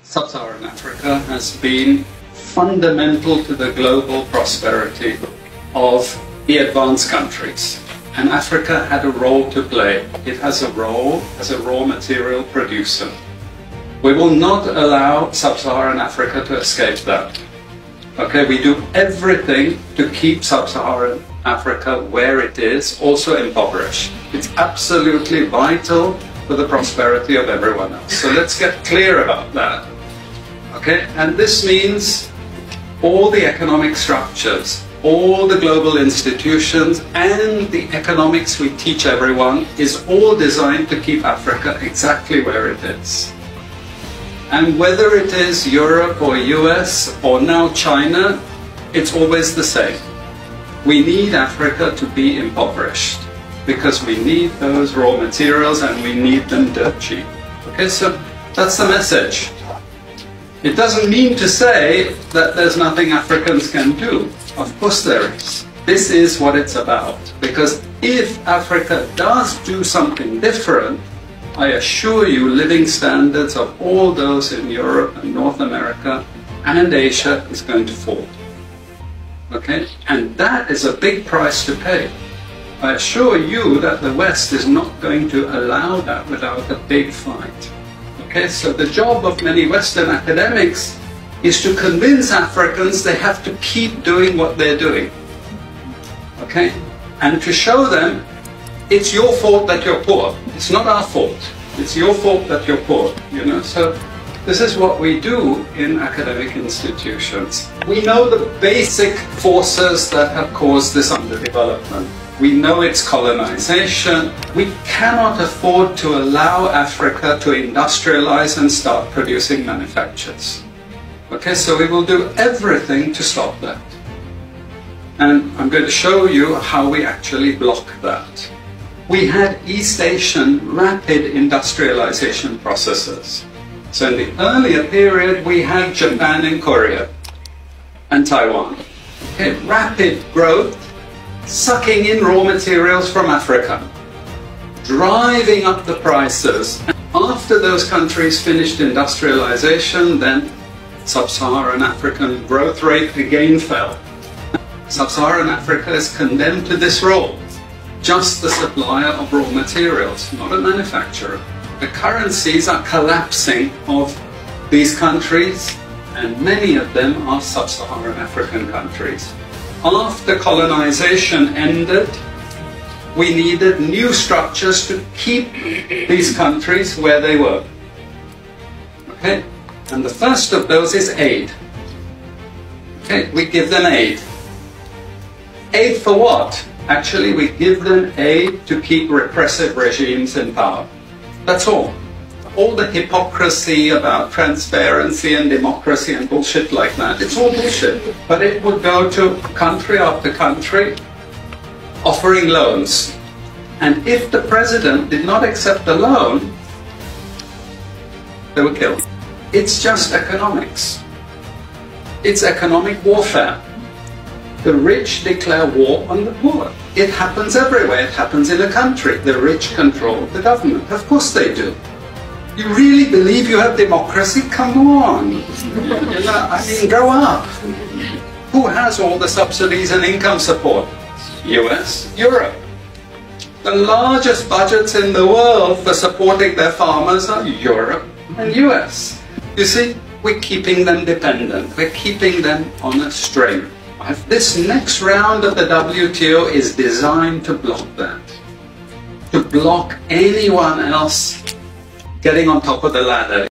Sub-Saharan Africa has been fundamental to the global prosperity of the advanced countries. And Africa had a role to play. It has a role as a raw material producer. We will not allow Sub-Saharan Africa to escape that. Okay, we do everything to keep Sub-Saharan Africa where it is, also impoverished. It's absolutely vital for the prosperity of everyone else. So let's get clear about that. Okay, and this means all the economic structures, all the global institutions, and the economics we teach everyone is all designed to keep Africa exactly where it is. And whether it is Europe or US or now China, it's always the same. We need Africa to be impoverished because we need those raw materials and we need them dirt cheap. Okay, so that's the message. It doesn't mean to say that there's nothing Africans can do. Of course there is. This is what it's about. Because if Africa does do something different, I assure you living standards of all those in Europe and North America and Asia is going to fall. Okay? And that is a big price to pay. I assure you that the West is not going to allow that without a big fight. Okay, so the job of many Western academics is to convince Africans they have to keep doing what they're doing. Okay? And to show them it's your fault that you're poor. It's not our fault. It's your fault that you're poor. You know, so this is what we do in academic institutions. We know the basic forces that have caused this underdevelopment. We know it's colonization. We cannot afford to allow Africa to industrialize and start producing manufactures. Okay, so we will do everything to stop that. And I'm going to show you how we actually block that. We had East Asian rapid industrialization processes. So in the earlier period, we had Japan and Korea and Taiwan. Okay, rapid growth, sucking in raw materials from Africa, driving up the prices. And after those countries finished industrialization, then Sub-Saharan African growth rate again fell. Sub-Saharan Africa is condemned to this role, just the supplier of raw materials, not a manufacturer. The currencies are collapsing of these countries, and many of them are Sub-Saharan African countries. After colonization ended, we needed new structures to keep these countries where they were. Okay? And the first of those is aid. Okay? We give them aid. Aid for what? Actually, we give them aid to keep repressive regimes in power. That's all. All the hypocrisy about transparency and democracy and bullshit like that, it's all bullshit. But it would go to country after country offering loans. And if the president did not accept the loan, they were killed. It's just economics. It's economic warfare. The rich declare war on the poor. It happens everywhere. It happens in a country. The rich control the government. Of course they do. You really believe you have democracy? Come on. You know, I mean, grow up. Who has all the subsidies and income support? US, Europe. The largest budgets in the world for supporting their farmers are Europe and US. You see, we're keeping them dependent. We're keeping them on a string. This next round of the WTO is designed to block that. To block anyone else getting on top of the ladder.